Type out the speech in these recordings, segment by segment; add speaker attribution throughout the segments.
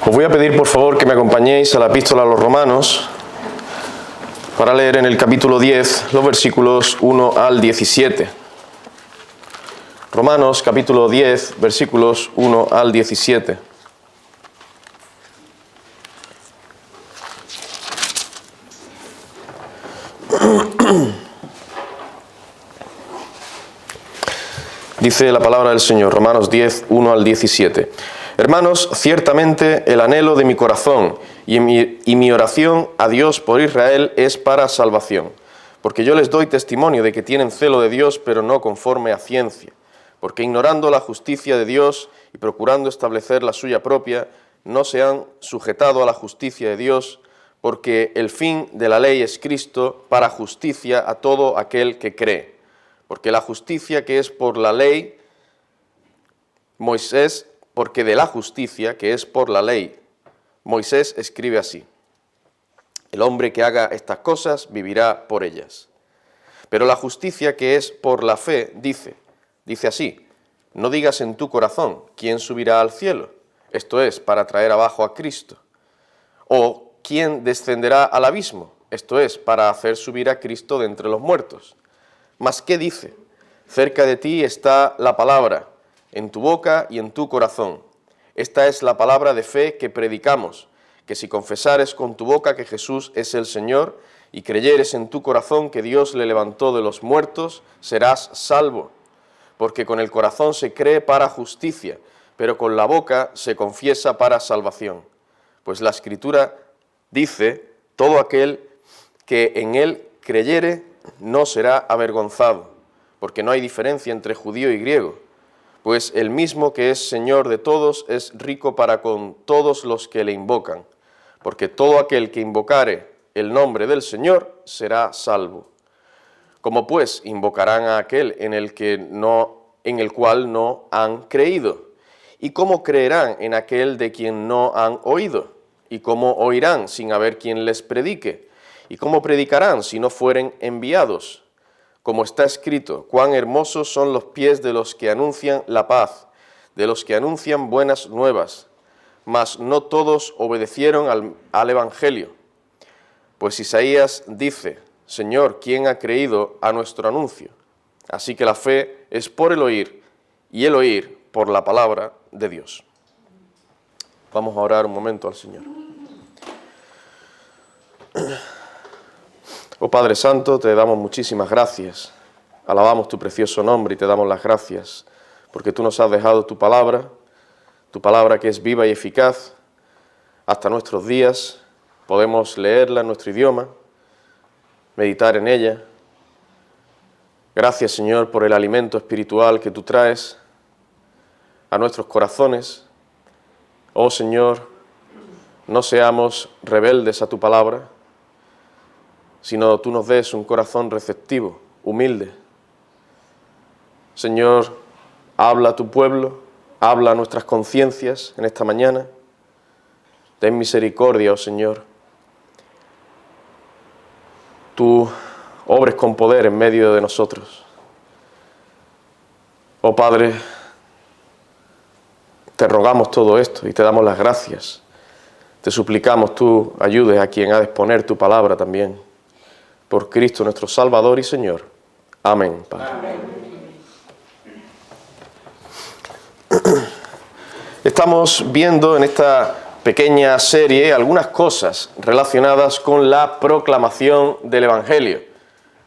Speaker 1: Os voy a pedir por favor que me acompañéis a la epístola a los Romanos para leer en el capítulo 10 los versículos 1 al 17. Romanos capítulo 10, versículos 1 al 17. Dice la palabra del Señor, Romanos 10, 1 al 17. Hermanos, ciertamente el anhelo de mi corazón y mi oración a Dios por Israel es para salvación, porque yo les doy testimonio de que tienen celo de Dios, pero no conforme a ciencia, porque ignorando la justicia de Dios y procurando establecer la suya propia, no se han sujetado a la justicia de Dios, porque el fin de la ley es Cristo para justicia a todo aquel que cree. Porque la justicia que es por la ley, porque de la justicia que es por la ley, Moisés escribe así: el hombre que haga estas cosas vivirá por ellas. Pero la justicia que es por la fe dice así: no digas en tu corazón, ¿quién subirá al cielo? Esto es, para traer abajo a Cristo. O ¿quién descenderá al abismo? Esto es, para hacer subir a Cristo de entre los muertos. Mas ¿qué dice? Cerca de ti está la palabra, en tu boca y en tu corazón. Esta es la palabra de fe que predicamos, que si confesares con tu boca que Jesús es el Señor y creyeres en tu corazón que Dios le levantó de los muertos, serás salvo. Porque con el corazón se cree para justicia, pero con la boca se confiesa para salvación. Pues la Escritura dice: todo aquel que en él creyere no será avergonzado, porque no hay diferencia entre judío y griego, pues el mismo que es Señor de todos es rico para con todos los que le invocan, porque todo aquel que invocare el nombre del Señor será salvo. ¿Cómo pues invocarán a aquel en el cual no han creído? ¿Y cómo creerán en aquel de quien no han oído? ¿Y cómo oirán sin haber quien les predique? ¿Y cómo predicarán si no fueren enviados? Como está escrito: cuán hermosos son los pies de los que anuncian la paz, de los que anuncian buenas nuevas. Mas no todos obedecieron al Evangelio. Pues Isaías dice: Señor, ¿quién ha creído a nuestro anuncio? Así que la fe es por el oír, y el oír por la palabra de Dios. Vamos a orar un momento al Señor. Oh Padre Santo, te damos muchísimas gracias, alabamos tu precioso nombre y te damos las gracias, porque tú nos has dejado tu palabra que es viva y eficaz hasta nuestros días. Podemos leerla en nuestro idioma, meditar en ella. Gracias, Señor, por el alimento espiritual que tú traes a nuestros corazones. Oh Señor, no seamos rebeldes a tu palabra, sino tú nos des un corazón receptivo, humilde. Señor, habla a tu pueblo, habla a nuestras conciencias en esta mañana. Ten misericordia, oh Señor. Tú obres con poder en medio de nosotros. Oh Padre, te rogamos todo esto y te damos las gracias. Te suplicamos tú ayudes a quien ha de exponer tu palabra también. Por Cristo nuestro Salvador y Señor. Amén, Padre. Amén. Estamos viendo en esta pequeña serie algunas cosas relacionadas con la proclamación del Evangelio.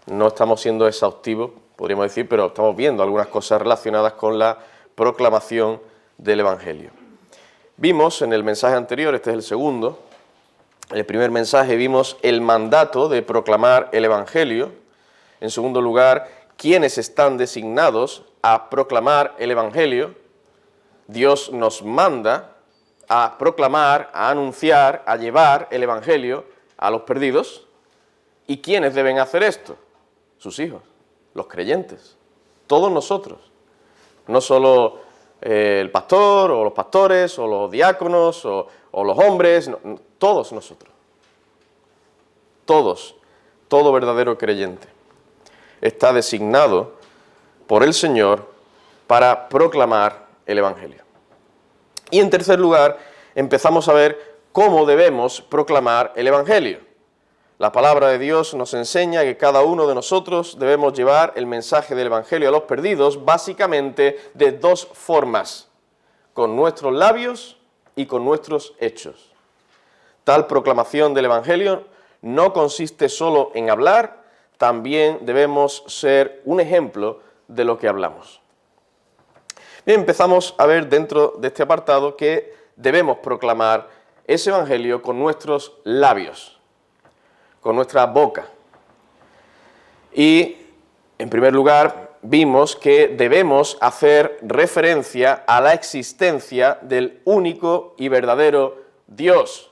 Speaker 1: No estamos siendo exhaustivos, podríamos decir, pero estamos viendo algunas cosas relacionadas con la proclamación del Evangelio. Vimos en el mensaje anterior, este es el segundo, en el primer mensaje vimos el mandato de proclamar el Evangelio. En segundo lugar, quiénes están designados a proclamar el Evangelio. Dios nos manda a proclamar, a anunciar, a llevar el Evangelio a los perdidos. ¿Y quiénes deben hacer esto? Sus hijos, los creyentes, todos nosotros. No solo el pastor o los pastores o los diáconos o los hombres, no, todos nosotros. Todos, todo verdadero creyente está designado por el Señor para proclamar el Evangelio. Y en tercer lugar, empezamos a ver cómo debemos proclamar el Evangelio. La palabra de Dios nos enseña que cada uno de nosotros debemos llevar el mensaje del Evangelio a los perdidos básicamente de dos formas, con nuestros labios y con nuestros hechos. Tal proclamación del Evangelio no consiste solo en hablar, también debemos ser un ejemplo de lo que hablamos. Bien, empezamos a ver dentro de este apartado que debemos proclamar ese Evangelio con nuestros labios, con nuestra boca. Y, en primer lugar, vimos que debemos hacer referencia a la existencia del único y verdadero Dios.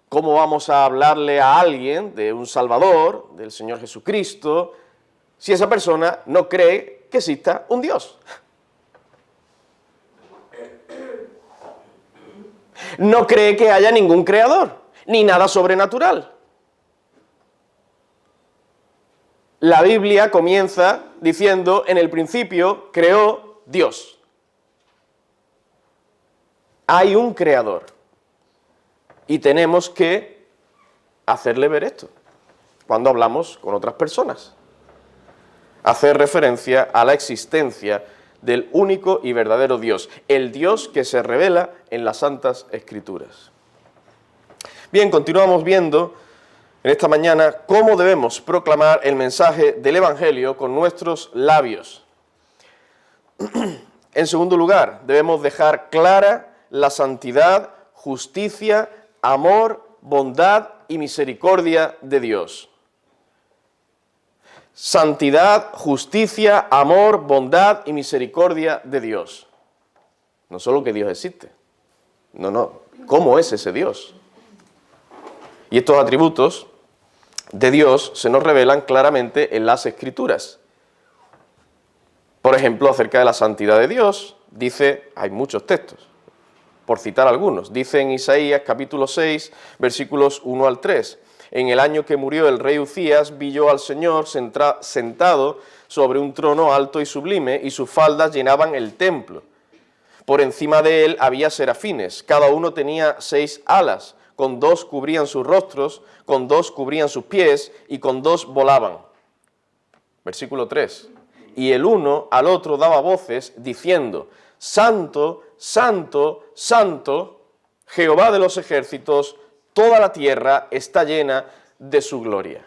Speaker 1: ¿Cómo vamos a hablarle a alguien de un Salvador, del Señor Jesucristo, si esa persona no cree que exista un Dios? No cree que haya ningún creador, ni nada sobrenatural. La Biblia comienza diciendo, en el principio creó Dios. Hay un creador. Y tenemos que hacerle ver esto cuando hablamos con otras personas. Hacer referencia a la existencia del único y verdadero Dios, el Dios que se revela en las Santas Escrituras. Bien, continuamos viendo en esta mañana cómo debemos proclamar el mensaje del Evangelio con nuestros labios. En segundo lugar, debemos dejar clara la santidad, justicia, amor, bondad y misericordia de Dios. Santidad, justicia, amor, bondad y misericordia de Dios. No solo que Dios existe. No. ¿Cómo es ese Dios? Y estos atributos de Dios se nos revelan claramente en las Escrituras. Por ejemplo, acerca de la santidad de Dios, dice, hay muchos textos, por citar algunos. Dice en Isaías capítulo 6, versículos 1 al 3. En el año que murió el rey Uzías, vi yo al Señor sentado sobre un trono alto y sublime, y sus faldas llenaban el templo. Por encima de él había serafines, cada uno tenía 6 alas, con 2 cubrían sus rostros, con 2 cubrían sus pies, y con 2 volaban. Versículo 3. Y el uno al otro daba voces, diciendo, Santo, Santo, Santo, Jehová de los ejércitos, toda la tierra está llena de su gloria.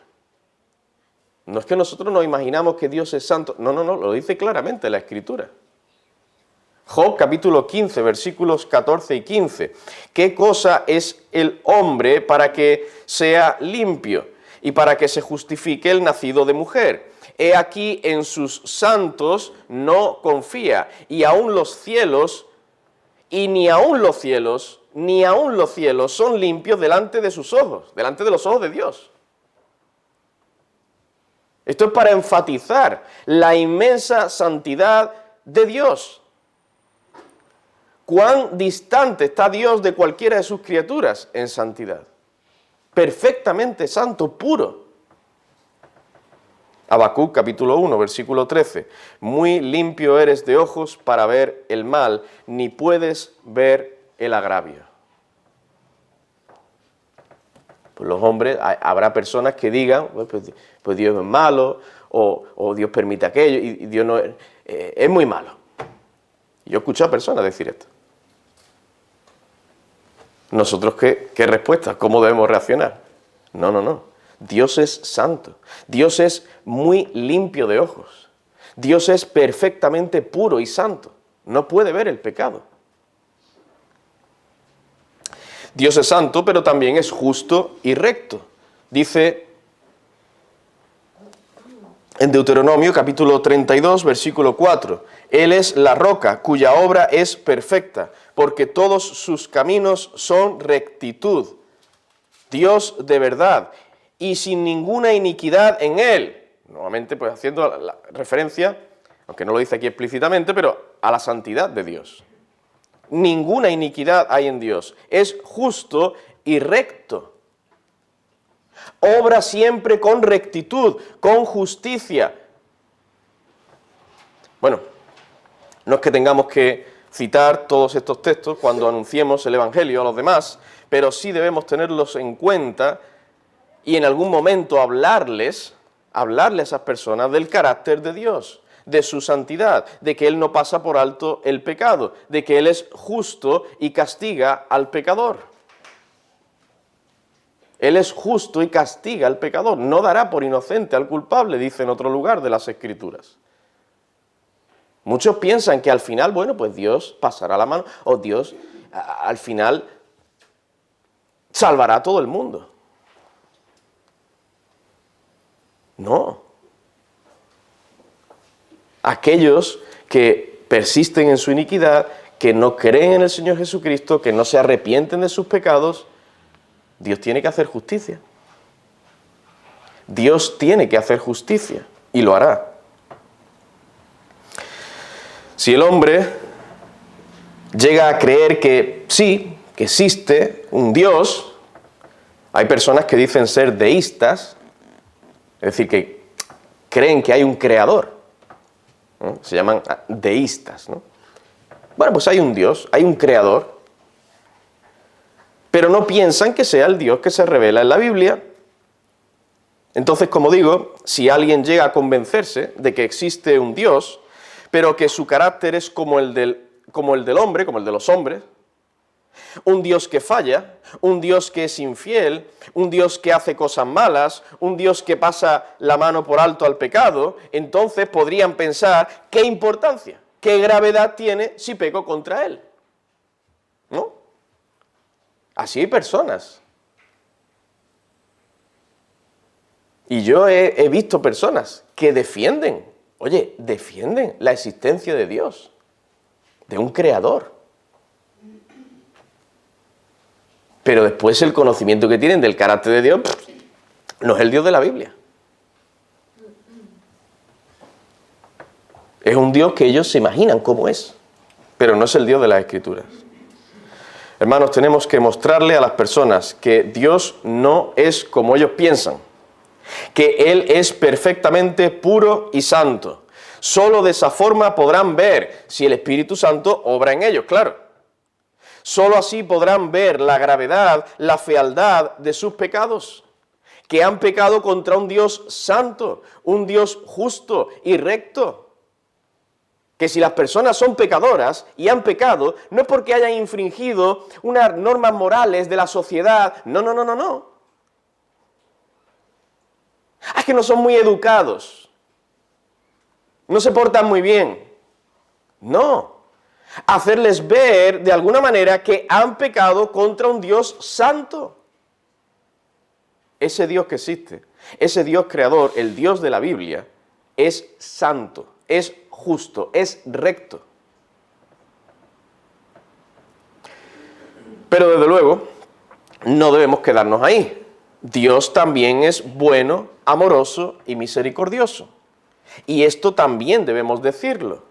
Speaker 1: No es que nosotros nos imaginamos que Dios es santo. No, lo dice claramente la Escritura. Job capítulo 15, versículos 14 y 15. ¿Qué cosa es el hombre para que sea limpio y para que se justifique el nacido de mujer? He aquí en sus santos no confía, y aun los cielos, y ni aun los cielos son limpios delante de sus ojos, delante de los ojos de Dios. Esto es para enfatizar la inmensa santidad de Dios. ¿Cuán distante está Dios de cualquiera de sus criaturas en santidad? Perfectamente santo, puro. Habacuc capítulo 1, versículo 13. Muy limpio eres de ojos para ver el mal, ni puedes ver el agravio. Pues los hombres, habrá personas que digan, pues Dios es malo, o Dios permite aquello, y Dios no es muy malo. Yo he escuchado a personas decir esto. ¿Nosotros qué respuesta? ¿Cómo debemos reaccionar? No. Dios es santo. Dios es muy limpio de ojos. Dios es perfectamente puro y santo. No puede ver el pecado. Dios es santo, pero también es justo y recto. Dice en Deuteronomio capítulo 32, versículo 4. Él es la roca cuya obra es perfecta, porque todos sus caminos son rectitud. Dios de verdad y sin ninguna iniquidad en él. Nuevamente, pues haciendo la referencia, aunque no lo dice aquí explícitamente, pero a la santidad de Dios. Ninguna iniquidad hay en Dios. Es justo y recto. Obra siempre con rectitud, con justicia. Bueno, no es que tengamos que citar todos estos textos cuando anunciemos el Evangelio a los demás, pero sí debemos tenerlos en cuenta y en algún momento hablarles a esas personas del carácter de Dios, de su santidad, de que Él no pasa por alto el pecado, de que Él es justo y castiga al pecador. Él es justo y castiga al pecador, no dará por inocente al culpable, dice en otro lugar de las Escrituras. Muchos piensan que al final, bueno, pues Dios pasará la mano, o Dios al final salvará a todo el mundo. No. Aquellos que persisten en su iniquidad, que no creen en el Señor Jesucristo, que no se arrepienten de sus pecados, Dios tiene que hacer justicia. Dios tiene que hacer justicia y lo hará. Si el hombre llega a creer que sí, que existe un Dios, hay personas que dicen ser deístas, es decir, que creen que hay un creador, ¿no? Se llaman deístas, ¿no? Bueno, pues hay un Dios, hay un creador, pero no piensan que sea el Dios que se revela en la Biblia. Entonces, como digo, si alguien llega a convencerse de que existe un Dios, pero que su carácter es como el del hombre, como el de los hombres, un Dios que falla, un Dios que es infiel, un Dios que hace cosas malas, un Dios que pasa la mano por alto al pecado, entonces podrían pensar qué importancia, qué gravedad tiene si peco contra Él. ¿No? Así hay personas. Y yo he visto personas que defienden la existencia de Dios, de un creador. Pero después el conocimiento que tienen del carácter de Dios no es el Dios de la Biblia. Es un Dios que ellos se imaginan cómo es, pero no es el Dios de las Escrituras. Hermanos, tenemos que mostrarle a las personas que Dios no es como ellos piensan, que Él es perfectamente puro y santo. Solo de esa forma podrán ver si el Espíritu Santo obra en ellos, claro. Solo así podrán ver la gravedad, la fealdad de sus pecados, que han pecado contra un Dios santo, un Dios justo y recto. Que si las personas son pecadoras y han pecado, no es porque hayan infringido unas normas morales de la sociedad, no. Es que no son muy educados, no se portan muy bien. No. Hacerles ver de alguna manera que han pecado contra un Dios santo. Ese Dios que existe, ese Dios creador, el Dios de la Biblia, es santo, es justo, es recto. Pero desde luego, no debemos quedarnos ahí. Dios también es bueno, amoroso y misericordioso. Y esto también debemos decirlo.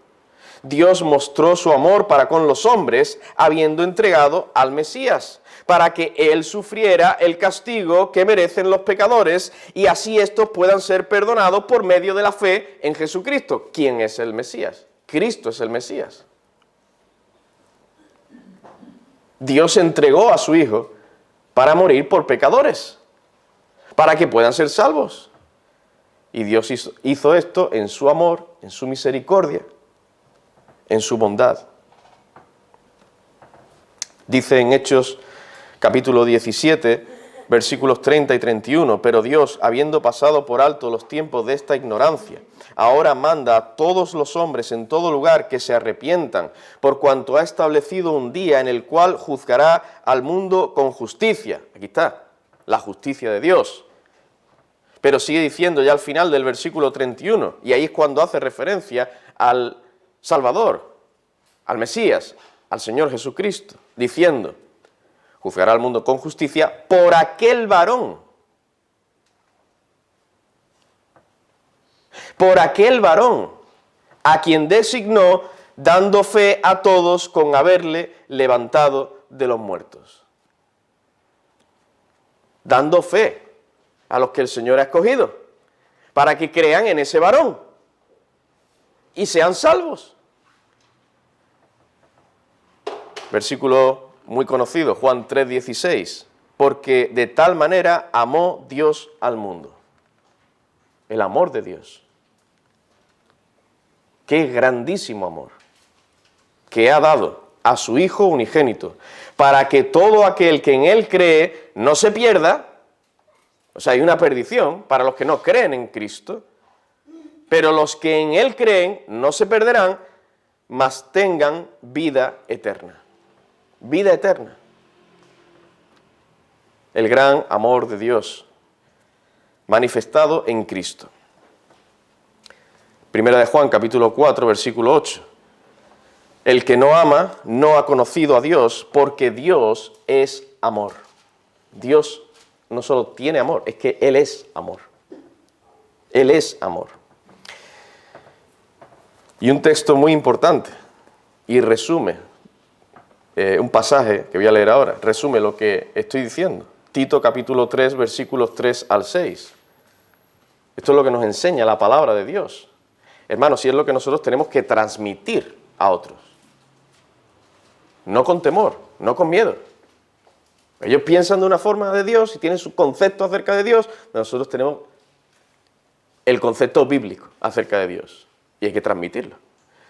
Speaker 1: Dios mostró su amor para con los hombres, habiendo entregado al Mesías, para que Él sufriera el castigo que merecen los pecadores, y así estos puedan ser perdonados por medio de la fe en Jesucristo. ¿Quién es el Mesías? Cristo es el Mesías. Dios entregó a su Hijo para morir por pecadores, para que puedan ser salvos. Y Dios hizo esto en su amor, en su misericordia, en su bondad. Dice en Hechos capítulo 17, versículos 30 y 31, pero Dios, habiendo pasado por alto los tiempos de esta ignorancia, ahora manda a todos los hombres en todo lugar que se arrepientan, por cuanto ha establecido un día en el cual juzgará al mundo con justicia. Aquí está, la justicia de Dios. Pero sigue diciendo ya al final del versículo 31, y ahí es cuando hace referencia al Salvador, al Mesías, al Señor Jesucristo, diciendo, juzgará al mundo con justicia por aquel varón. Por aquel varón, a quien designó, dando fe a todos con haberle levantado de los muertos. Dando fe a los que el Señor ha escogido, para que crean en ese varón y sean salvos. Versículo muy conocido, Juan 3:16. Porque de tal manera amó Dios al mundo. El amor de Dios. Qué grandísimo amor. Que ha dado a su Hijo unigénito, para que todo aquel que en Él cree no se pierda. O sea, hay una perdición para los que no creen en Cristo, pero los que en Él creen no se perderán, mas tengan vida eterna. Vida eterna. El gran amor de Dios manifestado en Cristo. Primera de Juan, capítulo 4, versículo 8. El que no ama no ha conocido a Dios, porque Dios es amor. Dios no solo tiene amor, es que Él es amor. Él es amor. Y un texto muy importante, y resume, un pasaje que voy a leer ahora, resume lo que estoy diciendo. Tito capítulo 3, versículos 3 al 6. Esto es lo que nos enseña la palabra de Dios. Hermanos, y es lo que nosotros tenemos que transmitir a otros. No con temor, no con miedo. Ellos piensan de una forma de Dios y tienen su concepto acerca de Dios, nosotros tenemos el concepto bíblico acerca de Dios y hay que transmitirlo.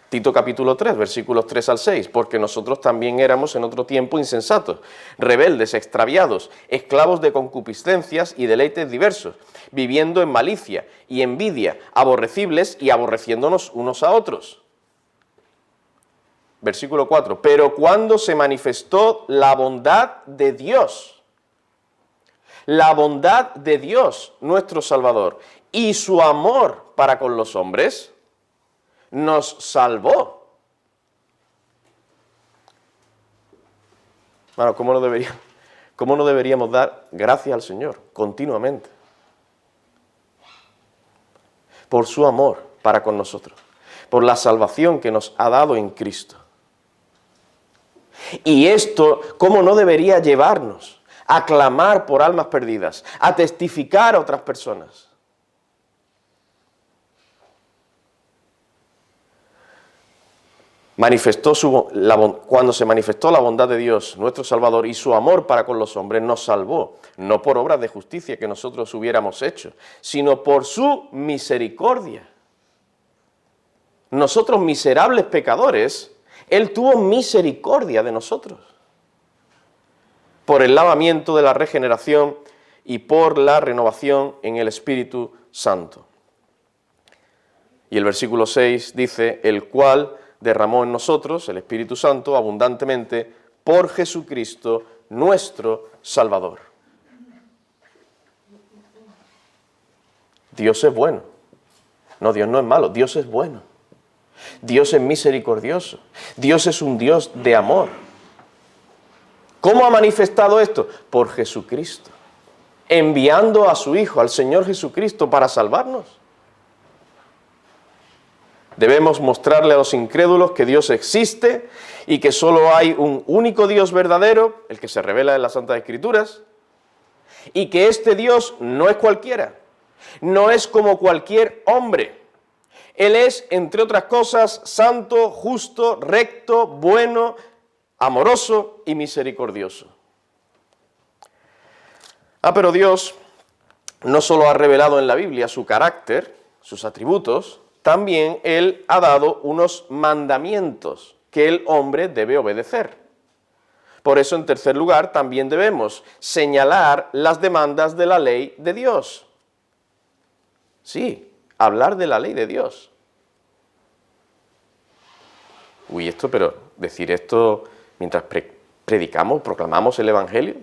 Speaker 1: Tito capítulo 3, versículos 3 al 6, porque nosotros también éramos en otro tiempo insensatos, rebeldes, extraviados, esclavos de concupiscencias y deleites diversos, viviendo en malicia y envidia, aborrecibles y aborreciéndonos unos a otros. Versículo 4, pero cuando se manifestó la bondad de Dios, nuestro Salvador, y su amor para con los hombres, nos salvó. Bueno, ¿cómo no deberíamos dar gracias al Señor continuamente? Por su amor para con nosotros, por la salvación que nos ha dado en Cristo. Y esto, ¿cómo no debería llevarnos a clamar por almas perdidas, a testificar a otras personas? Cuando se manifestó la bondad de Dios, nuestro Salvador, y su amor para con los hombres, nos salvó, no por obras de justicia que nosotros hubiéramos hecho, sino por su misericordia. Nosotros, miserables pecadores, Él tuvo misericordia de nosotros, por el lavamiento de la regeneración y por la renovación en el Espíritu Santo. Y el versículo 6 dice, el cual derramó en nosotros, el Espíritu Santo, abundantemente, por Jesucristo, nuestro Salvador. Dios es bueno. No, Dios no es malo, Dios es bueno. Dios es misericordioso. Dios es un Dios de amor. ¿Cómo ha manifestado esto? Por Jesucristo. Enviando a su Hijo, al Señor Jesucristo, para salvarnos. Debemos mostrarle a los incrédulos que Dios existe y que solo hay un único Dios verdadero, el que se revela en las Santas Escrituras, y que este Dios no es cualquiera, no es como cualquier hombre. Él es, entre otras cosas, santo, justo, recto, bueno, amoroso y misericordioso. Pero Dios no solo ha revelado en la Biblia su carácter, sus atributos, también Él ha dado unos mandamientos que el hombre debe obedecer. Por eso, en tercer lugar, también debemos señalar las demandas de la ley de Dios. Sí, hablar de la ley de Dios. Pero decir esto mientras predicamos, proclamamos el Evangelio.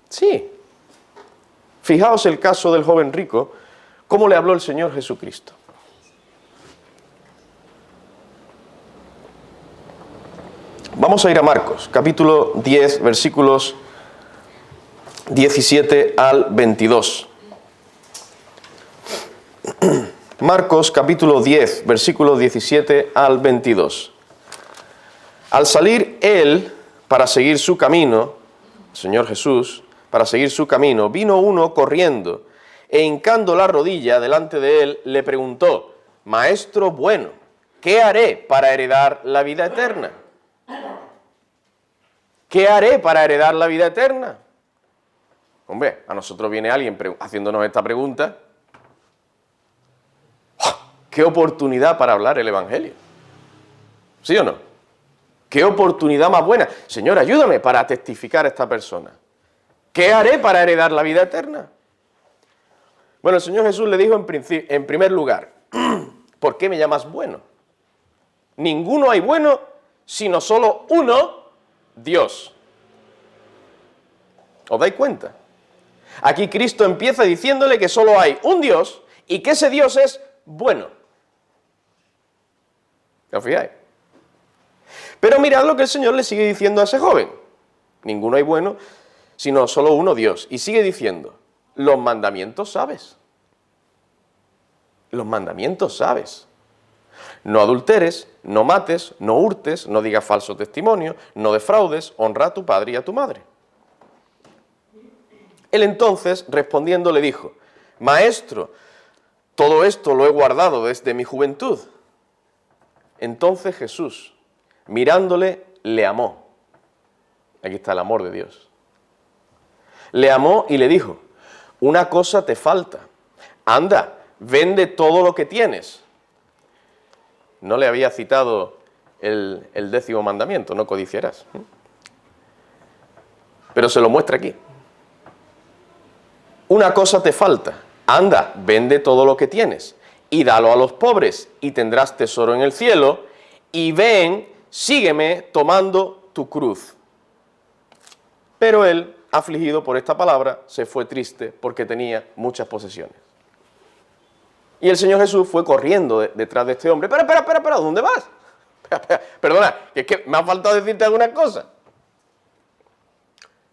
Speaker 1: Sí. Fijaos el caso del joven rico, cómo le habló el Señor Jesucristo. Vamos a ir a Marcos, capítulo 10, versículos 17 al 22. Marcos, capítulo 10, versículos 17 al 22. Al salir él para seguir su camino, el Señor Jesús, para seguir su camino, vino uno corriendo e hincando la rodilla delante de él, le preguntó, Maestro bueno, ¿qué haré para heredar la vida eterna? ¿qué haré para heredar la vida eterna? Hombre, a nosotros viene alguien haciéndonos esta pregunta. ¡Qué oportunidad para hablar el Evangelio! ¿Sí o no? ¡Qué oportunidad más buena! Señor, ayúdame para testificar a esta persona. ¿Qué haré para heredar la vida eterna? Bueno, el Señor Jesús le dijo en primer lugar, ¿por qué me llamas bueno? Ninguno hay bueno, sino solo uno, Dios. ¿Os dais cuenta? Aquí Cristo empieza diciéndole que solo hay un Dios y que ese Dios es bueno. ¿Os fijáis? Pero mirad lo que el Señor le sigue diciendo a ese joven. Ninguno hay bueno, sino solo uno Dios. Y sigue diciendo, los mandamientos sabes. Los mandamientos sabes. No adulteres, no mates, no hurtes, no digas falso testimonio, no defraudes, honra a tu padre y a tu madre. Él entonces, respondiendo, le dijo, Maestro, todo esto lo he guardado desde mi juventud. Entonces Jesús, mirándole, le amó. Aquí está el amor de Dios. Le amó y le dijo, una cosa te falta. Anda, vende todo lo que tienes. No le había citado el 10º mandamiento, no codiciarás. Pero se lo muestra aquí. Una cosa te falta. Anda, vende todo lo que tienes y dalo a los pobres y tendrás tesoro en el cielo. Y ven, sígueme tomando tu cruz. Pero él, afligido por esta palabra, se fue triste porque tenía muchas posesiones. Y el Señor Jesús fue corriendo detrás de este hombre. Espera, ¿dónde vas? Perdona, que es que me ha faltado decirte alguna cosa.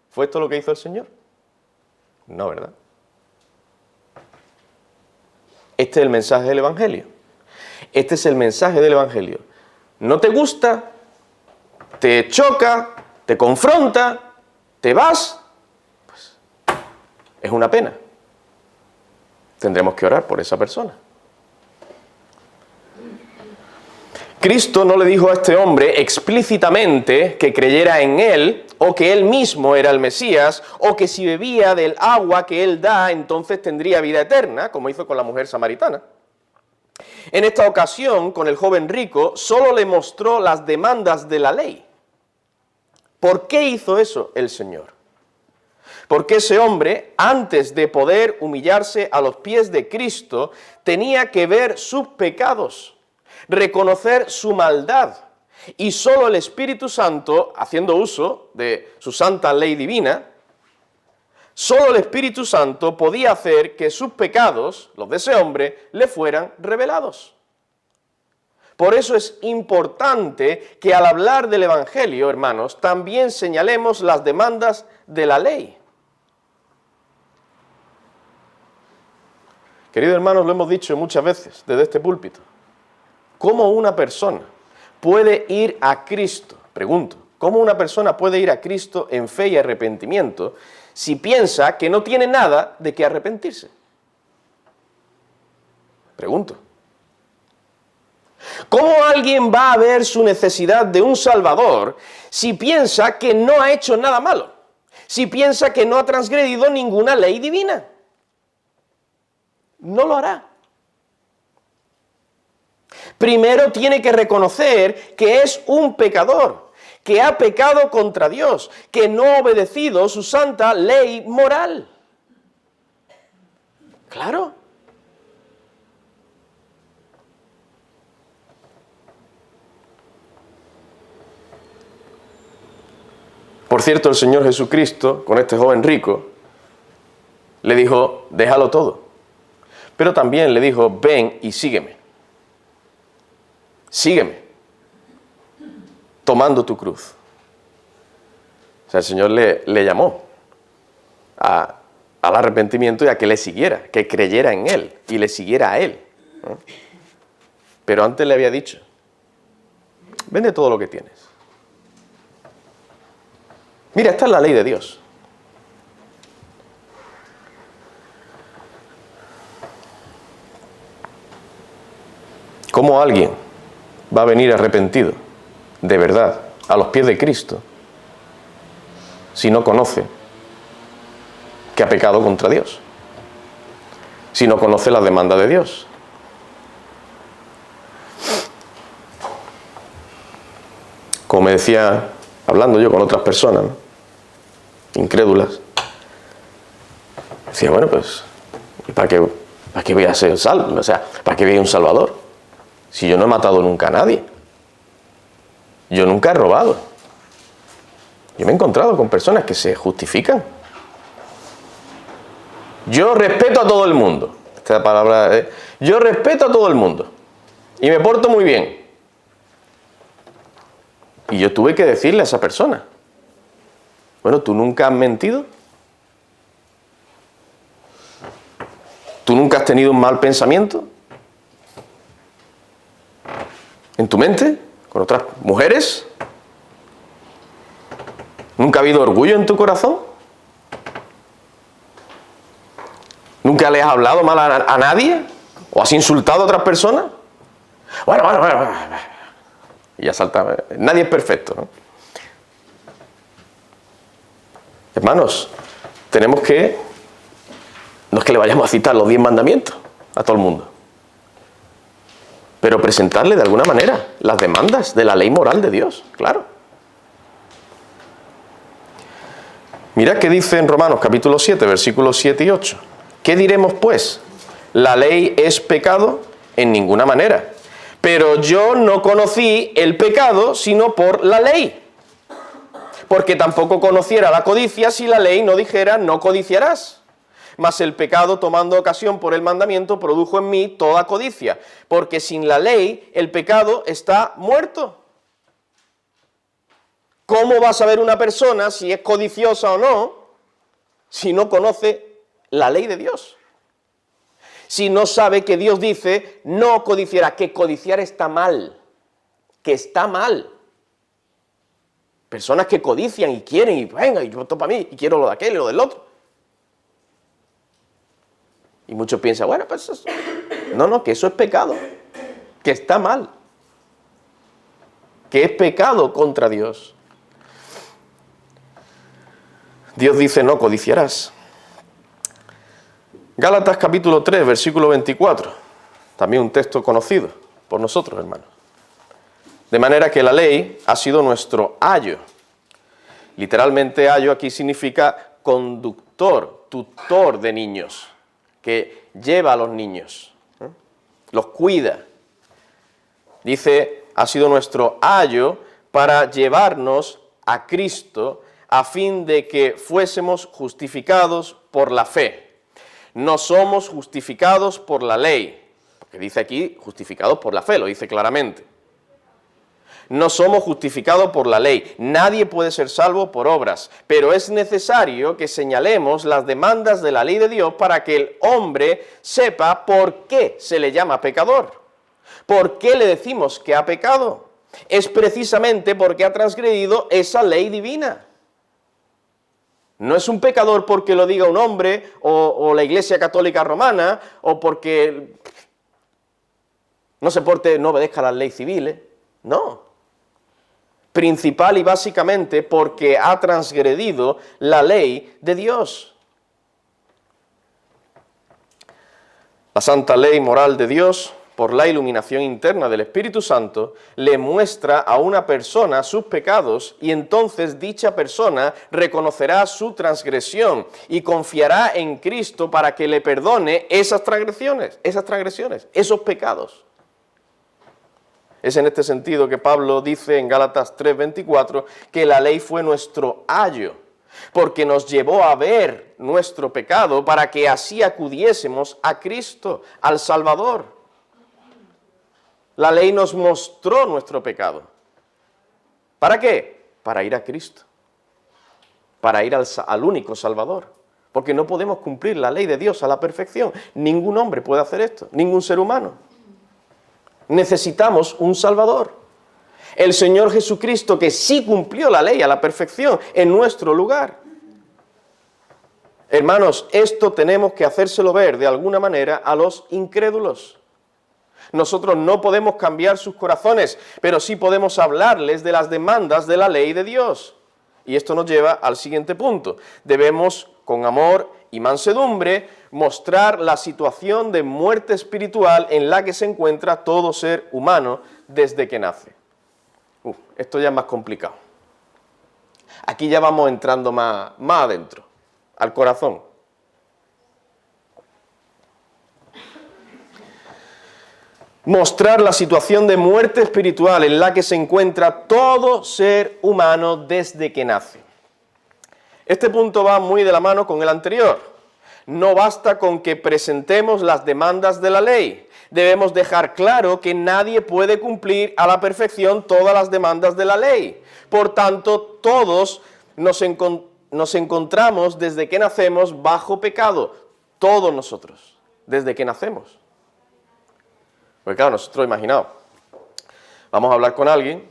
Speaker 1: ¿Fue esto lo que hizo el Señor? No, ¿verdad? Este es el mensaje del Evangelio. Este es el mensaje del Evangelio. ¿No te gusta? ¿Te choca? ¿Te confronta? ¿Te vas? Pues es una pena. Tendremos que orar por esa persona. Cristo no le dijo a este hombre explícitamente que creyera en él, o que él mismo era el Mesías, o que si bebía del agua que él da, entonces tendría vida eterna, como hizo con la mujer samaritana. En esta ocasión, con el joven rico, solo le mostró las demandas de la ley. ¿Por qué hizo eso el Señor? Porque ese hombre, antes de poder humillarse a los pies de Cristo, tenía que ver sus pecados, reconocer su maldad. Y solo el Espíritu Santo, haciendo uso de su santa ley divina, solo el Espíritu Santo podía hacer que sus pecados, los de ese hombre, le fueran revelados. Por eso es importante que al hablar del Evangelio, hermanos, también señalemos las demandas de la ley. Queridos hermanos, lo hemos dicho muchas veces desde este púlpito. ¿Cómo una persona puede ir a Cristo? Pregunto, ¿cómo una persona puede ir a Cristo en fe y arrepentimiento si piensa que no tiene nada de qué arrepentirse? Pregunto. ¿Cómo alguien va a ver su necesidad de un Salvador si piensa que no ha hecho nada malo? Si piensa que no ha transgredido ninguna ley divina. No lo hará. Primero tiene que reconocer que es un pecador, que ha pecado contra Dios, que no ha obedecido su santa ley moral. Claro. Por cierto, el Señor Jesucristo, con este joven rico, le dijo, déjalo todo. Pero también le dijo, ven y sígueme. Sígueme, tomando tu cruz. O sea, el Señor le llamó al arrepentimiento y a que le siguiera, que creyera en Él y le siguiera a Él, ¿no? Pero antes le había dicho, vende todo lo que tienes. Mira, esta es la ley de Dios. ¿Cómo alguien va a venir arrepentido, de verdad, a los pies de Cristo, si no conoce que ha pecado contra Dios? Si no conoce las demandas de Dios. Como me decía, hablando yo con otras personas, ¿no?, incrédulas, decía, bueno, pues, ¿para qué voy a ser salvo? O sea, ¿para qué voy a ir un salvador? Si yo no he matado nunca a nadie. Yo nunca he robado. Yo me he encontrado con personas que se justifican. Yo respeto a todo el mundo. Esta palabra, yo respeto a todo el mundo. Y me porto muy bien. Y yo tuve que decirle a esa persona, bueno, ¿tú nunca has mentido? ¿Tú nunca has tenido un mal pensamiento en tu mente con otras mujeres? ¿Nunca ha habido orgullo en tu corazón? ¿Nunca le has hablado mal a nadie? ¿O has insultado a otras personas? Bueno. Y ya salta. Nadie es perfecto, ¿no? Hermanos, tenemos que... No es que le vayamos a citar los 10 mandamientos a todo el mundo, pero presentarle de alguna manera las demandas de la ley moral de Dios, claro. Mirad qué dice en Romanos capítulo 7, versículos 7 y 8. ¿Qué diremos pues? ¿La ley es pecado? En ninguna manera. Pero yo no conocí el pecado sino por la ley. Porque tampoco conociera la codicia si la ley no dijera no codiciarás. Mas el pecado, tomando ocasión por el mandamiento, produjo en mí toda codicia. Porque sin la ley el pecado está muerto. ¿Cómo va a saber una persona si es codiciosa o no si no conoce la ley de Dios? Si no sabe que Dios dice, no codiciará, que codiciar está mal, que está mal. Personas que codician y quieren, y venga, y yo esto para mí, y quiero lo de aquel y lo del otro. Y muchos piensan, bueno, pues eso. No, que eso es pecado, que está mal, que es pecado contra Dios. Dios dice, no codiciarás. Gálatas capítulo 3, versículo 24, también un texto conocido por nosotros, hermanos. De manera que la ley ha sido nuestro ayo. Literalmente ayo aquí significa conductor, tutor de niños, que lleva a los niños, los cuida. Dice, ha sido nuestro ayo para llevarnos a Cristo a fin de que fuésemos justificados por la fe. No somos justificados por la ley, porque dice aquí justificados por la fe, lo dice claramente. No somos justificados por la ley, nadie puede ser salvo por obras, pero es necesario que señalemos las demandas de la ley de Dios para que el hombre sepa por qué se le llama pecador. ¿Por qué le decimos que ha pecado? Es precisamente porque ha transgredido esa ley divina. No es un pecador porque lo diga un hombre o la Iglesia Católica Romana o porque no obedezca las leyes civiles. No. Principal y básicamente porque ha transgredido la ley de Dios. La santa ley moral de Dios, por la iluminación interna del Espíritu Santo, le muestra a una persona sus pecados y entonces dicha persona reconocerá su transgresión y confiará en Cristo para que le perdone esas transgresiones, esos pecados. Es en este sentido que Pablo dice en Gálatas 3:24 que la ley fue nuestro ayo, porque nos llevó a ver nuestro pecado para que así acudiésemos a Cristo, al Salvador. La ley nos mostró nuestro pecado. ¿Para qué? Para ir a Cristo, para ir al único Salvador, porque no podemos cumplir la ley de Dios a la perfección. Ningún hombre puede hacer esto, ningún ser humano. Necesitamos un Salvador. El Señor Jesucristo, que sí cumplió la ley a la perfección en nuestro lugar. Hermanos, esto tenemos que hacérselo ver de alguna manera a los incrédulos. Nosotros no podemos cambiar sus corazones, pero sí podemos hablarles de las demandas de la ley de Dios. Y esto nos lleva al siguiente punto. Debemos, con amor y mansedumbre, mostrar la situación de muerte espiritual en la que se encuentra todo ser humano desde que nace. Esto ya es más complicado. Aquí ya vamos entrando más adentro, al corazón. Mostrar la situación de muerte espiritual en la que se encuentra todo ser humano desde que nace. Este punto va muy de la mano con el anterior. No basta con que presentemos las demandas de la ley. Debemos dejar claro que nadie puede cumplir a la perfección todas las demandas de la ley. Por tanto, todos nos encontramos desde que nacemos bajo pecado. Todos nosotros, desde que nacemos. Porque claro, nosotros imaginaos, vamos a hablar con alguien,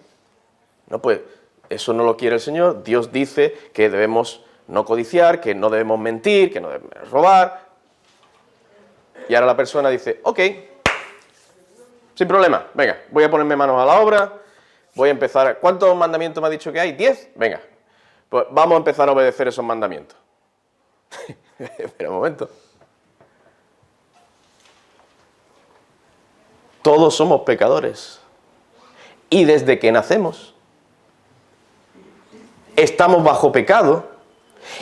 Speaker 1: no, pues eso no lo quiere el Señor, Dios dice que debemos no codiciar, que no debemos mentir, que no debemos robar, y ahora la persona dice, ok, sin problema, venga, voy a ponerme manos a la obra, voy a empezar, ¿cuántos mandamientos me ha dicho que hay? ¿10? Venga, pues vamos a empezar a obedecer esos mandamientos. Espera un momento. Todos somos pecadores. Y desde que nacemos, estamos bajo pecado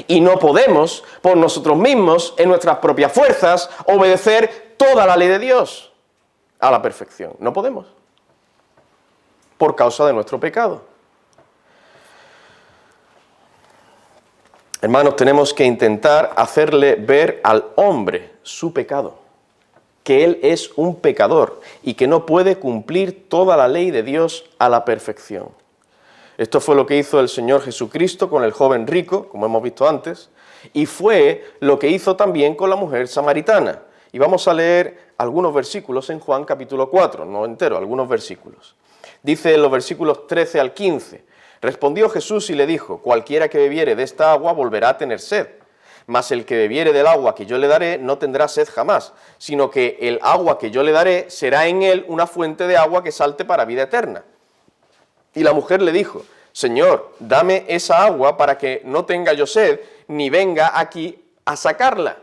Speaker 1: y no podemos, por nosotros mismos, en nuestras propias fuerzas, obedecer toda la ley de Dios a la perfección. No podemos. Por causa de nuestro pecado. Hermanos, tenemos que intentar hacerle ver al hombre su pecado. Que él es un pecador y que no puede cumplir toda la ley de Dios a la perfección. Esto fue lo que hizo el Señor Jesucristo con el joven rico, como hemos visto antes, y fue lo que hizo también con la mujer samaritana. Y vamos a leer algunos versículos en Juan capítulo 4, no entero, algunos versículos. Dice en los versículos 13 al 15, respondió Jesús y le dijo, cualquiera que bebiere de esta agua volverá a tener sed. Mas el que bebiere del agua que yo le daré no tendrá sed jamás, sino que el agua que yo le daré será en él una fuente de agua que salte para vida eterna. Y la mujer le dijo, Señor, dame esa agua para que no tenga yo sed, ni venga aquí a sacarla.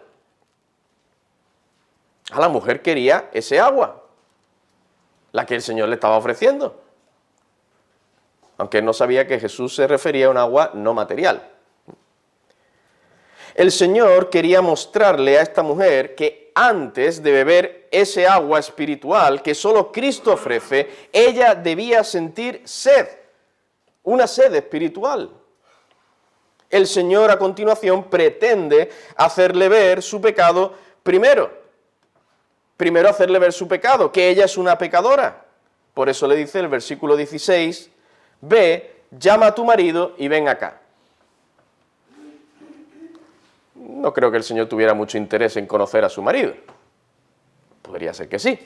Speaker 1: A la mujer quería ese agua, la que el Señor le estaba ofreciendo. Aunque no sabía que Jesús se refería a un agua no material. El Señor quería mostrarle a esta mujer que antes de beber ese agua espiritual que solo Cristo ofrece, ella debía sentir sed, una sed espiritual. El Señor a continuación pretende hacerle ver su pecado primero hacerle ver su pecado, que ella es una pecadora. Por eso le dice el versículo 16, ve, llama a tu marido y ven acá. No creo que el Señor tuviera mucho interés en conocer a su marido. Podría ser que sí.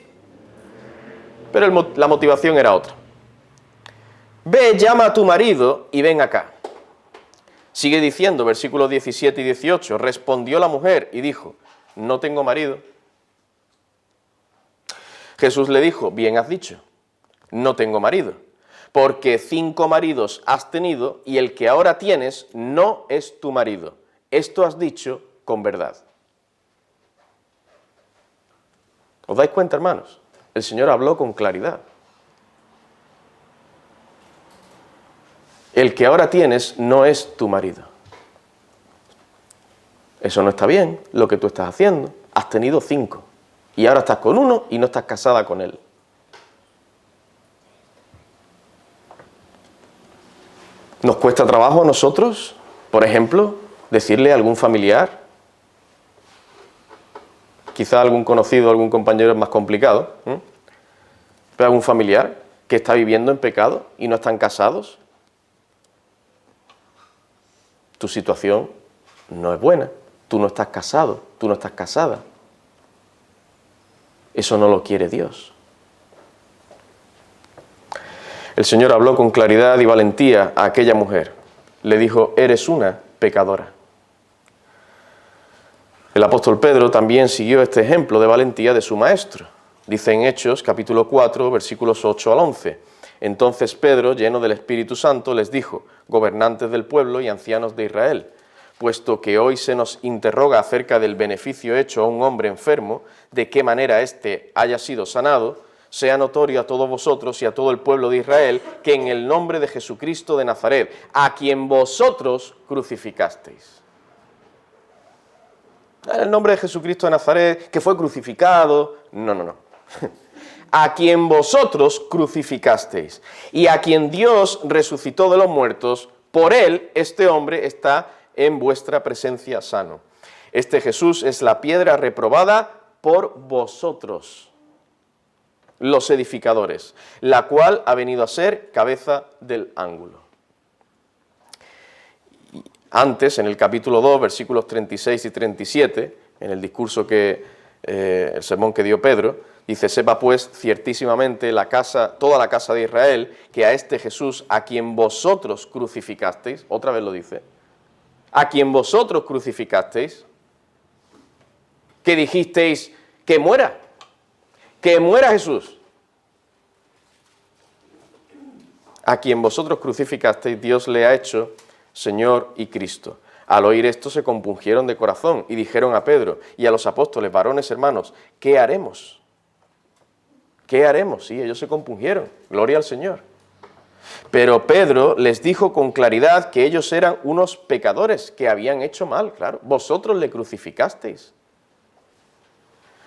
Speaker 1: Pero la motivación era otra. Ve, llama a tu marido y ven acá. Sigue diciendo, versículos 17 y 18, respondió la mujer y dijo, no tengo marido. Jesús le dijo, bien has dicho, no tengo marido, porque 5 maridos has tenido y el que ahora tienes no es tu marido. Esto has dicho con verdad. ¿Os dais cuenta, hermanos? El Señor habló con claridad. El que ahora tienes no es tu marido. Eso no está bien, lo que tú estás haciendo. Has tenido 5 y ahora estás con uno y no estás casada con él. ¿Nos cuesta trabajo a nosotros, por ejemplo, decirle a algún familiar? Quizá algún conocido, algún compañero es más complicado, pero algún familiar que está viviendo en pecado y no están casados. Tu situación no es buena, tú no estás casado, tú no estás casada. Eso no lo quiere Dios. El Señor habló con claridad y valentía a aquella mujer. Le dijo, eres una pecadora. El apóstol Pedro también siguió este ejemplo de valentía de su maestro. Dice en Hechos, capítulo 4, versículos 8 al 11. Entonces Pedro, lleno del Espíritu Santo, les dijo: gobernantes del pueblo y ancianos de Israel, puesto que hoy se nos interroga acerca del beneficio hecho a un hombre enfermo, de qué manera éste haya sido sanado, sea notorio a todos vosotros y a todo el pueblo de Israel que en el nombre de Jesucristo de Nazaret, a quien vosotros crucificasteis. En el nombre de Jesucristo de Nazaret, que fue crucificado. No. A quien vosotros crucificasteis y a quien Dios resucitó de los muertos, por él este hombre está en vuestra presencia sano. Este Jesús es la piedra reprobada por vosotros, los edificadores, la cual ha venido a ser cabeza del ángulo. Antes, en el capítulo 2, versículos 36 y 37, en el discurso el sermón que dio Pedro, dice: sepa pues ciertísimamente toda la casa de Israel, que a este Jesús, a quien vosotros crucificasteis, otra vez lo dice, a quien vosotros crucificasteis, que dijisteis que muera Jesús. A quien vosotros crucificasteis, Dios le ha hecho Señor y Cristo. Al oír esto se compungieron de corazón y dijeron a Pedro y a los apóstoles: varones hermanos, ¿qué haremos? ¿Qué haremos? Sí, ellos se compungieron. Gloria al Señor. Pero Pedro les dijo con claridad que ellos eran unos pecadores, que habían hecho mal, claro. Vosotros le crucificasteis.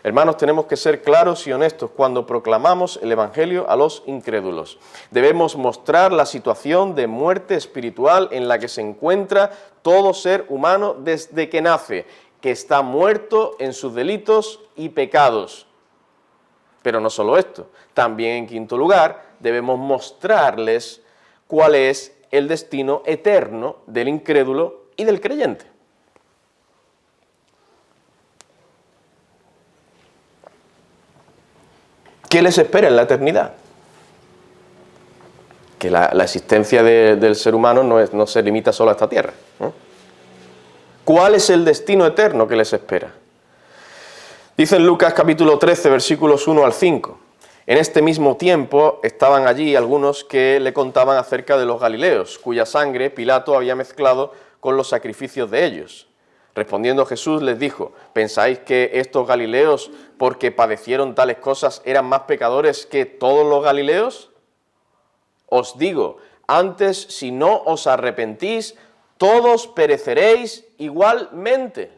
Speaker 1: Hermanos, tenemos que ser claros y honestos cuando proclamamos el Evangelio a los incrédulos. Debemos mostrar la situación de muerte espiritual en la que se encuentra todo ser humano desde que nace, que está muerto en sus delitos y pecados. Pero no solo esto, también en quinto lugar debemos mostrarles cuál es el destino eterno del incrédulo y del creyente. ¿Qué les espera en la eternidad? Que la existencia del ser humano no se limita solo a esta tierra, ¿no? ¿Cuál es el destino eterno que les espera? Dice en Lucas capítulo 13, versículos 1 al 5. En este mismo tiempo estaban allí algunos que le contaban acerca de los galileos, cuya sangre Pilato había mezclado con los sacrificios de ellos. Respondiendo Jesús les dijo: ¿pensáis que estos galileos, porque padecieron tales cosas, eran más pecadores que todos los galileos? Os digo, antes, si no os arrepentís, todos pereceréis igualmente.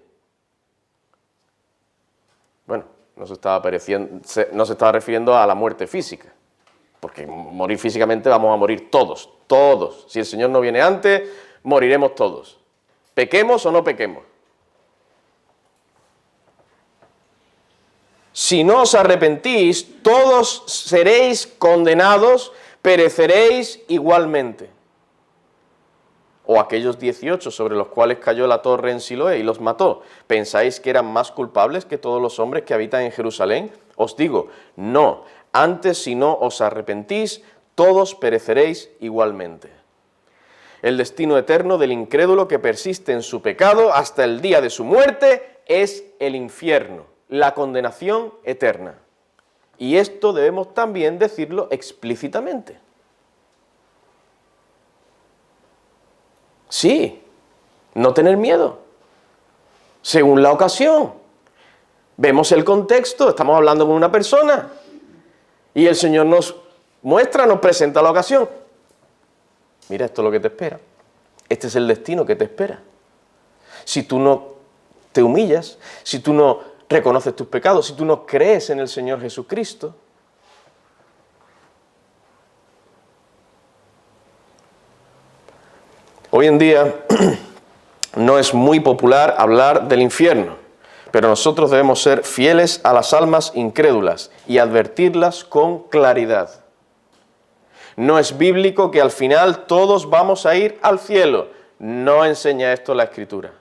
Speaker 1: Bueno, no se estaba refiriendo a la muerte física, porque morir físicamente vamos a morir todos. Si el Señor no viene antes, moriremos todos. Pequemos o no pequemos. Si no os arrepentís, todos seréis condenados, pereceréis igualmente. O aquellos 18 sobre los cuales cayó la torre en Siloé y los mató, ¿pensáis que eran más culpables que todos los hombres que habitan en Jerusalén? Os digo, no, antes si no os arrepentís, todos pereceréis igualmente. El destino eterno del incrédulo que persiste en su pecado hasta el día de su muerte es el infierno, la condenación eterna. Y esto debemos también decirlo explícitamente. Sí, no tener miedo, según la ocasión. Vemos el contexto, estamos hablando con una persona y el Señor nos presenta la ocasión. Mira, esto es lo que te espera. Este es el destino que te espera. Si tú no te humillas, si tú no reconoces tus pecados, si tú no crees en el Señor Jesucristo, hoy en día no es muy popular hablar del infierno, pero nosotros debemos ser fieles a las almas incrédulas y advertirlas con claridad. No es bíblico que al final todos vamos a ir al cielo. No enseña esto la Escritura.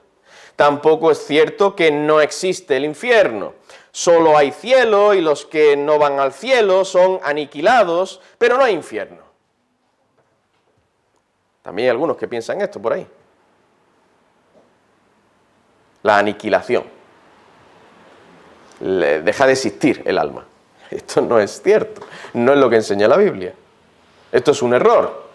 Speaker 1: Tampoco es cierto que no existe el infierno. Solo hay cielo y los que no van al cielo son aniquilados, pero no hay infierno. También hay algunos que piensan esto por ahí. La aniquilación. Deja de existir el alma. Esto no es cierto. No es lo que enseña la Biblia. Esto es un error.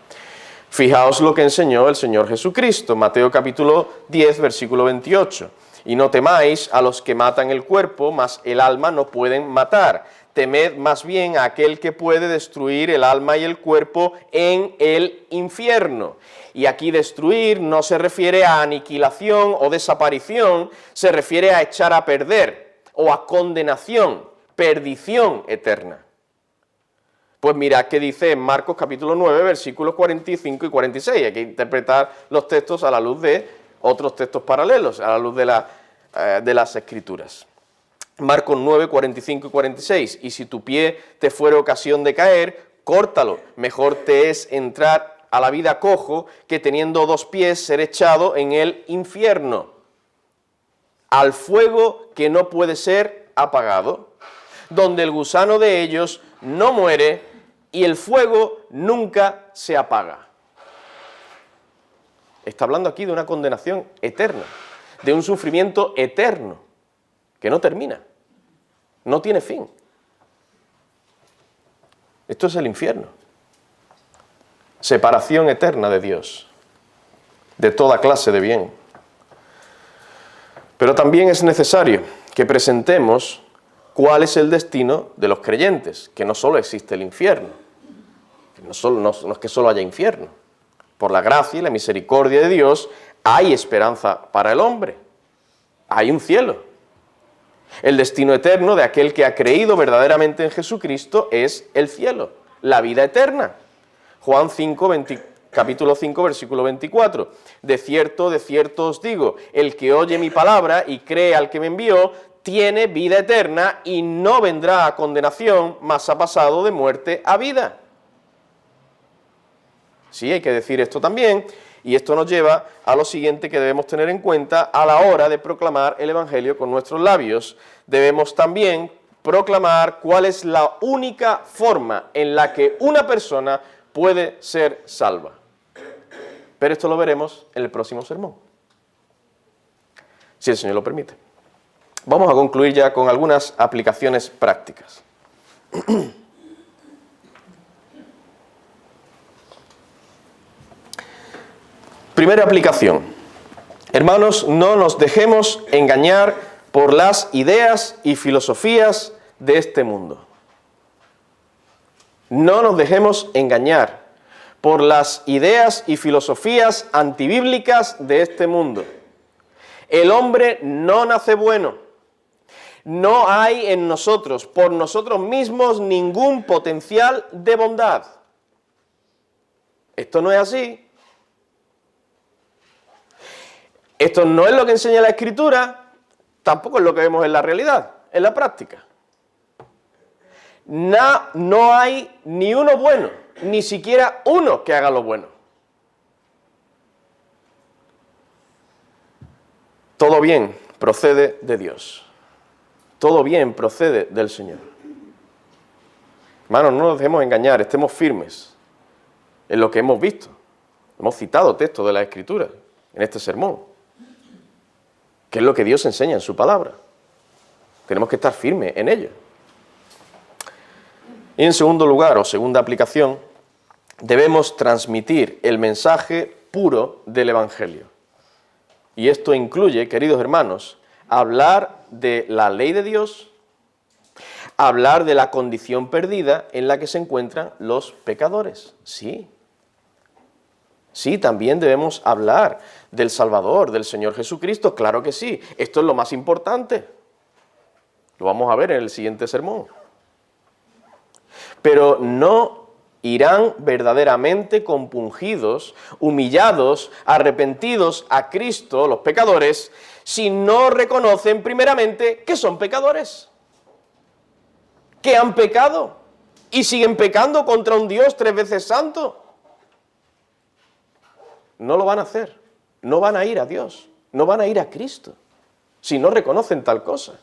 Speaker 1: Fijaos lo que enseñó el Señor Jesucristo, Mateo capítulo 10, versículo 28. Y no temáis a los que matan el cuerpo, mas el alma no pueden matar. Temed más bien a aquel que puede destruir el alma y el cuerpo en el infierno. Y aquí destruir no se refiere a aniquilación o desaparición, se refiere a echar a perder o a condenación, perdición eterna. Pues mirad qué dice en Marcos capítulo 9, versículos 45 y 46. Hay que interpretar los textos a la luz de otros textos paralelos, a la luz de las Escrituras. Marcos 9, 45 y 46. Y si tu pie te fuere ocasión de caer, córtalo. Mejor te es entrar a la vida cojo que teniendo 2 pies ser echado en el infierno, al fuego que no puede ser apagado, donde el gusano de ellos no muere y el fuego nunca se apaga. Está hablando aquí de una condenación eterna, de un sufrimiento eterno, que no termina, no tiene fin. Esto es el infierno. Separación eterna de Dios, de toda clase de bien. Pero también es necesario que presentemos cuál es el destino de los creyentes, que no solo existe el infierno, que no es que solo haya infierno. Por la gracia y la misericordia de Dios hay esperanza para el hombre, hay un cielo. El destino eterno de aquel que ha creído verdaderamente en Jesucristo es el cielo, la vida eterna. Juan 5, capítulo 5, versículo 24. De cierto os digo, el que oye mi palabra y cree al que me envió, tiene vida eterna y no vendrá a condenación, mas ha pasado de muerte a vida. Sí, hay que decir esto también, y esto nos lleva a lo siguiente que debemos tener en cuenta a la hora de proclamar el Evangelio con nuestros labios. Debemos también proclamar cuál es la única forma en la que una persona puede ser salva. Pero esto lo veremos en el próximo sermón, si el Señor lo permite. Vamos a concluir ya con algunas aplicaciones prácticas. Primera aplicación. Hermanos, no nos dejemos engañar por las ideas y filosofías de este mundo. No nos dejemos engañar por las ideas y filosofías antibíblicas de este mundo. El hombre no nace bueno. No hay en nosotros, por nosotros mismos, ningún potencial de bondad. Esto no es así. Esto no es lo que enseña la Escritura, tampoco es lo que vemos en la realidad, en la práctica. No hay ni uno bueno, ni siquiera uno que haga lo bueno. Todo bien procede de Dios. Todo bien procede del Señor. Hermanos, no nos dejemos engañar, estemos firmes en lo que hemos visto. Hemos citado textos de la Escritura en este sermón, que es lo que Dios enseña en su palabra. Tenemos que estar firmes en ello. Y en segundo lugar, o segunda aplicación, debemos transmitir el mensaje puro del Evangelio. Y esto incluye, queridos hermanos, hablar de la ley de Dios, hablar de la condición perdida en la que se encuentran los pecadores. Sí. Sí, también debemos hablar del Salvador, del Señor Jesucristo, claro que sí. Esto es lo más importante. Lo vamos a ver en el siguiente sermón. Pero no irán verdaderamente compungidos, humillados, arrepentidos a Cristo, los pecadores, si no reconocen primeramente que son pecadores, que han pecado y siguen pecando contra un Dios 3 veces santo. No lo van a hacer, no van a ir a Dios, no van a ir a Cristo, si no reconocen tal cosa.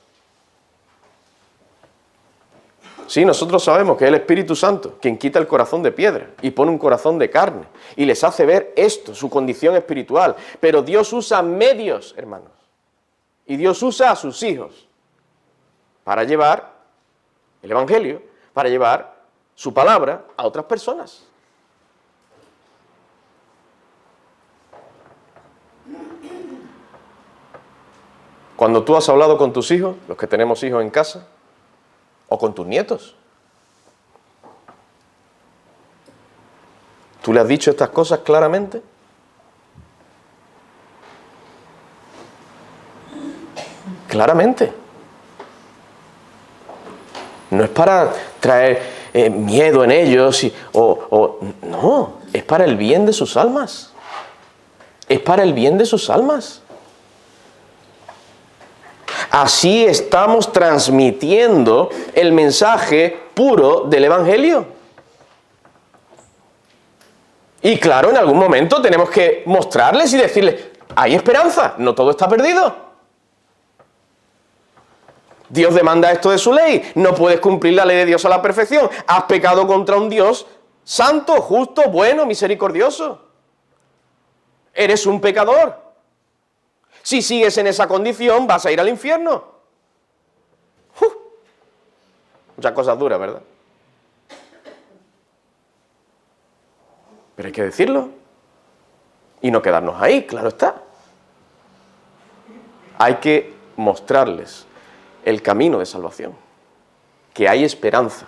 Speaker 1: Sí, nosotros sabemos que es el Espíritu Santo quien quita el corazón de piedra y pone un corazón de carne y les hace ver esto, su condición espiritual. Pero Dios usa medios, hermanos, y Dios usa a sus hijos para llevar el Evangelio, para llevar su palabra a otras personas. Cuando tú has hablado con tus hijos, los que tenemos hijos en casa, o con tus nietos, ¿tú le has dicho estas cosas claramente? Claramente. No es para traer miedo en ellos, no, es para el bien de sus almas. Es para el bien de sus almas. Así estamos transmitiendo el mensaje puro del Evangelio. Y claro, en algún momento tenemos que mostrarles y decirles, hay esperanza, no todo está perdido. Dios demanda esto de su ley, no puedes cumplir la ley de Dios a la perfección. Has pecado contra un Dios santo, justo, bueno, misericordioso. Eres un pecador. Si sigues en esa condición, vas a ir al infierno. Muchas cosas duras, ¿verdad? Pero hay que decirlo. Y no quedarnos ahí, claro está. Hay que mostrarles el camino de salvación. Que hay esperanza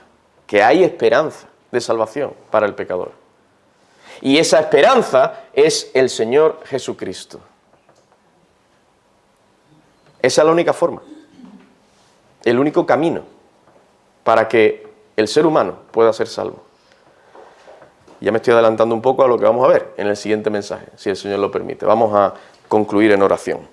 Speaker 1: de salvación para el pecador. Y esa esperanza es el Señor Jesucristo. Esa es la única forma, el único camino para que el ser humano pueda ser salvo. Ya me estoy adelantando un poco a lo que vamos a ver en el siguiente mensaje, si el Señor lo permite. Vamos a concluir en oración.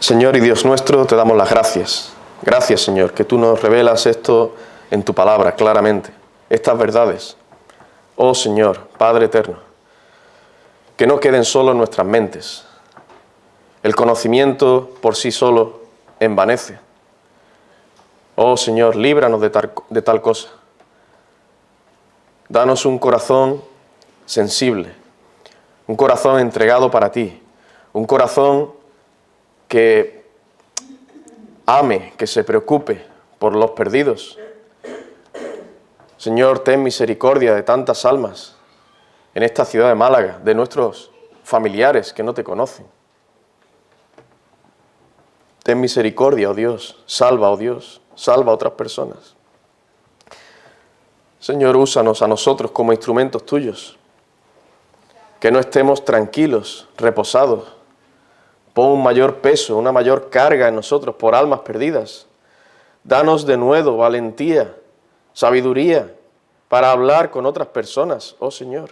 Speaker 1: Señor y Dios nuestro, te damos las gracias. Gracias, Señor, que tú nos revelas esto en tu palabra claramente, estas verdades. Oh Señor, Padre eterno, que no queden solo en nuestras mentes. El conocimiento por sí solo envanece. Oh Señor, líbranos de tal cosa. Danos un corazón sensible, un corazón entregado para ti, un corazón que ame, que se preocupe por los perdidos. Señor, ten misericordia de tantas almas en esta ciudad de Málaga, de nuestros familiares que no te conocen. Ten misericordia, oh Dios, salva, oh Dios, salva a otras personas. Señor, úsanos a nosotros como instrumentos tuyos, que no estemos tranquilos, reposados. Pon un mayor peso, una mayor carga en nosotros por almas perdidas. Danos de nuevo valentía, sabiduría para hablar con otras personas, oh Señor.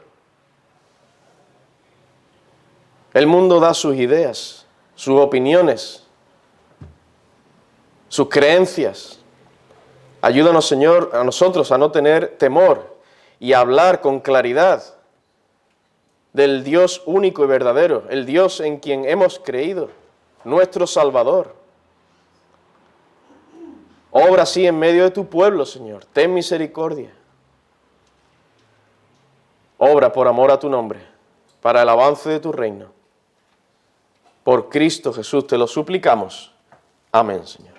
Speaker 1: El mundo da sus ideas, sus opiniones, sus creencias. Ayúdanos, Señor, a nosotros a no tener temor y a hablar con claridad del Dios único y verdadero, el Dios en quien hemos creído, nuestro Salvador. Obra así en medio de tu pueblo, Señor. Ten misericordia. Obra por amor a tu nombre, para el avance de tu reino. Por Cristo Jesús te lo suplicamos. Amén, Señor.